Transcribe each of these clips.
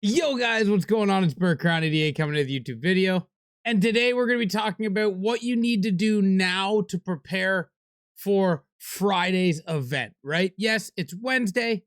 Yo guys, what's going on? It's Burt Crown 88 coming to the YouTube video. And today we're going to be talking about what you need to do now to prepare for Friday's event, right? Yes, it's Wednesday.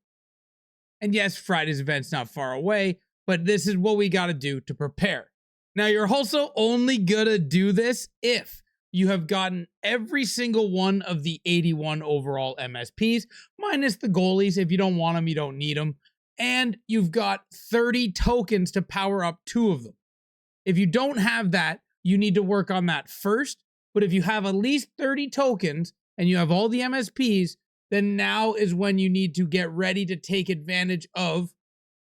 And yes, Friday's event's not far away, but this is what we got to do to prepare. Now, you're also only going to do this if you have gotten every single one of the 81 overall MSPs, minus the goalies. If you don't want them, you don't need them. And you've got 30 tokens to power up 2 of them. If you don't have that, you need to work on that first. But if you have at least 30 tokens and you have all the MSPs, then now is when you need to get ready to take advantage of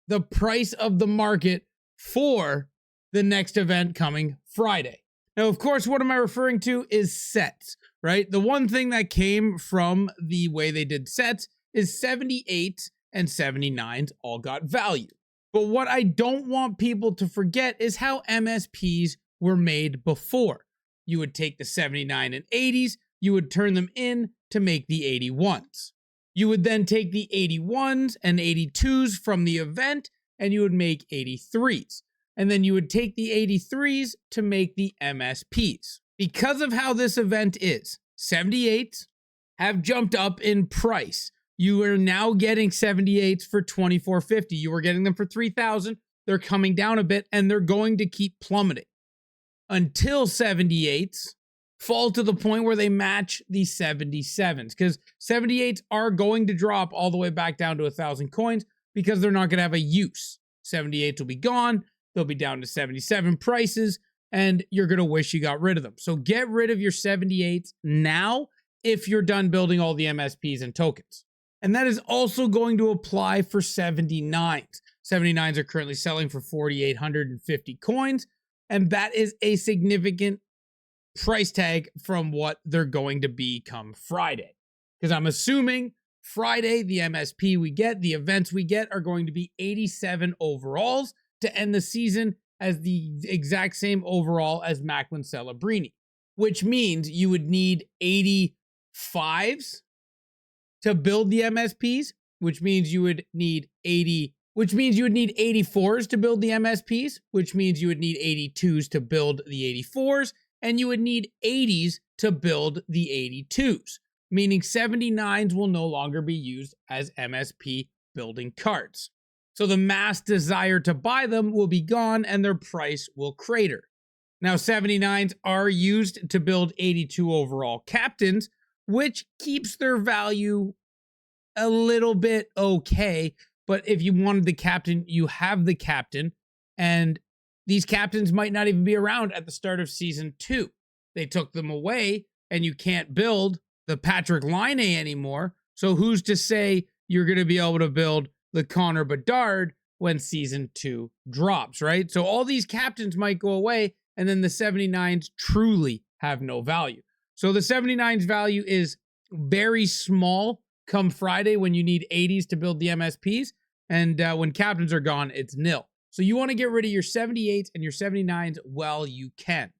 the price of the market for the next event coming Friday. Now, of course, what am I referring to is sets, right? The one thing that came from the way they did sets is 78 and 79s all got value. But what I don't want people to forget is how MSPs were made before. You would take the 79 and 80s, you would turn them in to make the 81s. You would then take the 81s and 82s from the event and you would make 83s. And then you would take the 83s to make the MSPs. Because of how this event is, 78s have jumped up in price. You are now getting 78s for $24.50. You were getting them for $3,000. They're coming down a bit and they're going to keep plummeting until 78s fall to the point where they match the 77s, because 78s are going to drop all the way back down to 1,000 coins because they're not going to have a use. 78s will be gone. They'll be down to 77 prices and you're going to wish you got rid of them. So get rid of your 78s now if you're done building all the MSPs and tokens. And that is also going to apply for 79s. 79s are currently selling for 4,850 coins. And that is a significant price tag from what they're going to be come Friday. Because I'm assuming Friday, the MSP we get, the events we get are going to be 87 overalls to end the season as the exact same overall as Macklin Celebrini. Which means you would need 85s to build the MSPs, which means you would need 84s to build the MSPs, which means you would need 82s to build the 84s, and you would need 80s to build the 82s, meaning 79s will no longer be used as MSP building cards. So the mass desire to buy them will be gone and their price will crater. Now 79s are used to build 82 overall captains, which keeps their value a little bit okay. But if you wanted the captain, you have the captain. And these captains might not even be around at the start of season 2. They took them away and you can't build the Patrick Laine anymore. So who's to say you're going to be able to build the Connor Bedard when season 2 drops, right? So all these captains might go away and then the 79s truly have no value. So the 79's value is very small come Friday when you need 80s to build the MSPs. And when captains are gone, it's nil. So you want to get rid of your 78s and your 79s while you can.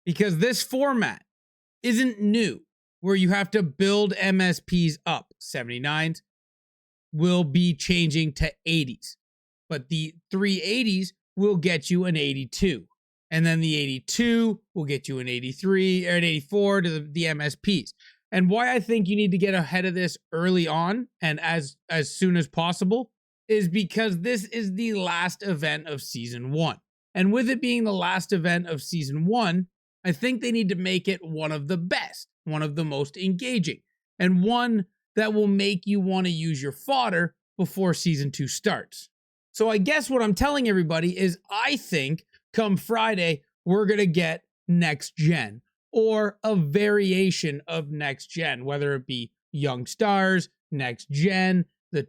Because this format isn't new where you have to build MSPs up. 79s will be changing to 80s. But the 380s will get you an 82. And then the 82 will get you an 83 or an 84 to the MSPs. And why I think you need to get ahead of this early on and as soon as possible is because this is the last event of season 1. And with it being the last event of season 1, I think they need to make it one of the best, one of the most engaging, and one that will make you want to use your fodder before season 2 starts. So I guess what I'm telling everybody is I think come Friday, we're going to get NextGen or a variation of NextGen, whether it be Young Stars, NextGen, the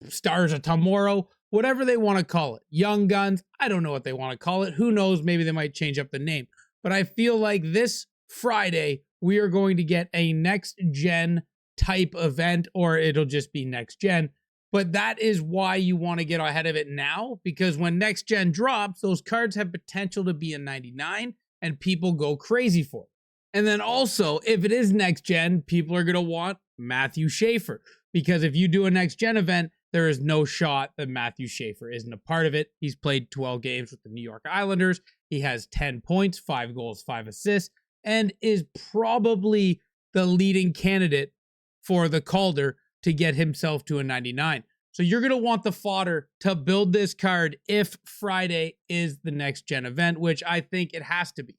Stars of Tomorrow, whatever they want to call it. Young Guns, I don't know what they want to call it. Who knows? Maybe they might change up the name. But I feel like this Friday, we are going to get a NextGen type event, or it'll just be NextGen. But that is why you want to get ahead of it now, because when NextGen drops, those cards have potential to be a 99 and people go crazy for it. And then also, if it is NextGen, people are going to want Matthew Schaefer, because if you do a NextGen event there is no shot that Matthew Schaefer isn't a part of it. He's played 12 games with the New York Islanders. He has 10 points, 5 goals, 5 assists, and is probably the leading candidate for the Calder to get himself to a 99. So you're going to want the fodder to build this card if Friday is the next gen event, which I think it has to be.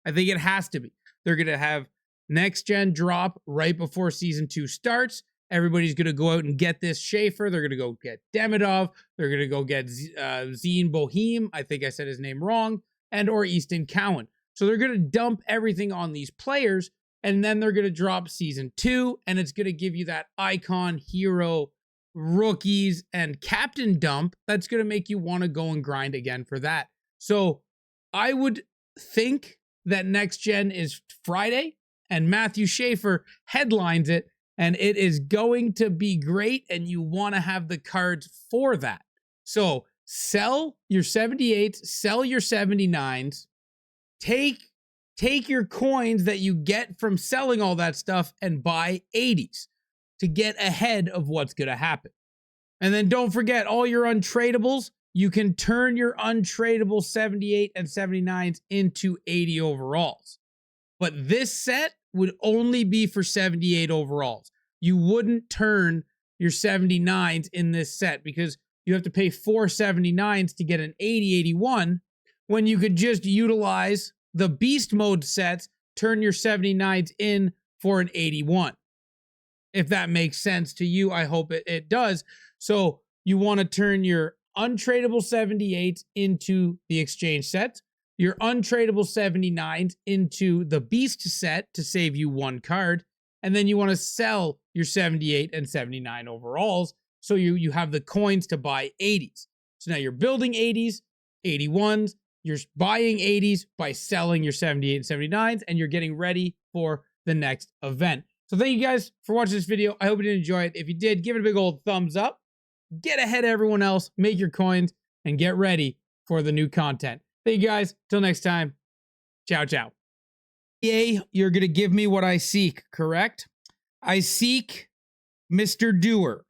I think it has to be. They're going to have next gen drop right before season 2 starts. Everybody's going to go out and get this Schaefer. They're going to go get Demidov. They're going to go get Zine Boheme. I think I said his name wrong. And or Easton Cowan. So they're going to dump everything on these players. And then they're going to drop season 2. And it's going to give you that icon, hero, rookies, and captain dump. That's going to make you want to go and grind again for that. So I would think that next gen is Friday. And Matthew Schaefer headlines it. And it is going to be great, and you want to have the cards for that. So sell your 78s, sell your 79s, take your coins that you get from selling all that stuff and buy 80s to get ahead of what's going to happen. And then don't forget all your untradeables. You can turn your untradeable 78 and 79s into 80 overalls. But this set would only be for 78 overalls. You wouldn't turn your 79s in this set because you have to pay 4 79s to get an 80-81 when you could just utilize the beast mode sets, turn your 79s in for an 81. If that makes sense to you, I hope it does. So you want to turn your untradeable 78s into the exchange sets, your untradeable 79s into the beast set to save you 1 card, and then you want to sell your 78 and 79 overalls so you have the coins to buy 80s. So now you're building 80s, 81s, you're buying 80s by selling your 78 and 79s, and you're getting ready for the next event. So thank you guys for watching this video. I hope you did enjoy it. If you did, give it a big old thumbs up. Get ahead of everyone else, make your coins, and get ready for the new content. Thank you guys. Till next time. Ciao, ciao. EA, you're going to give me what I seek, correct? I seek Mr. Doer.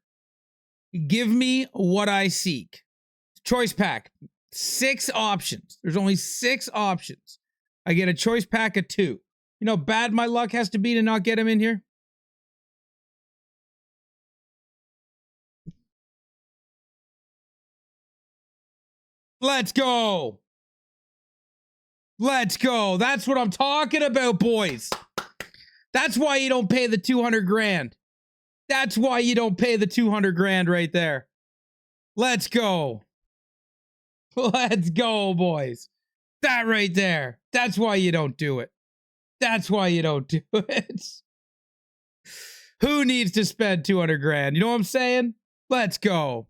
Give me what I seek. Choice pack. 6 options. There's only 6 options. I get a choice pack of 2. You know how bad my luck has to be to not get him in here? Let's go. Let's go. That's what I'm talking about, boys. That's why you don't pay the 200 grand. That's why you don't pay the 200 grand right there. Let's go. Let's go, boys. That right there. That's why you don't do it. That's why you don't do it. Who needs to spend 200 grand? You know what I'm saying? Let's go.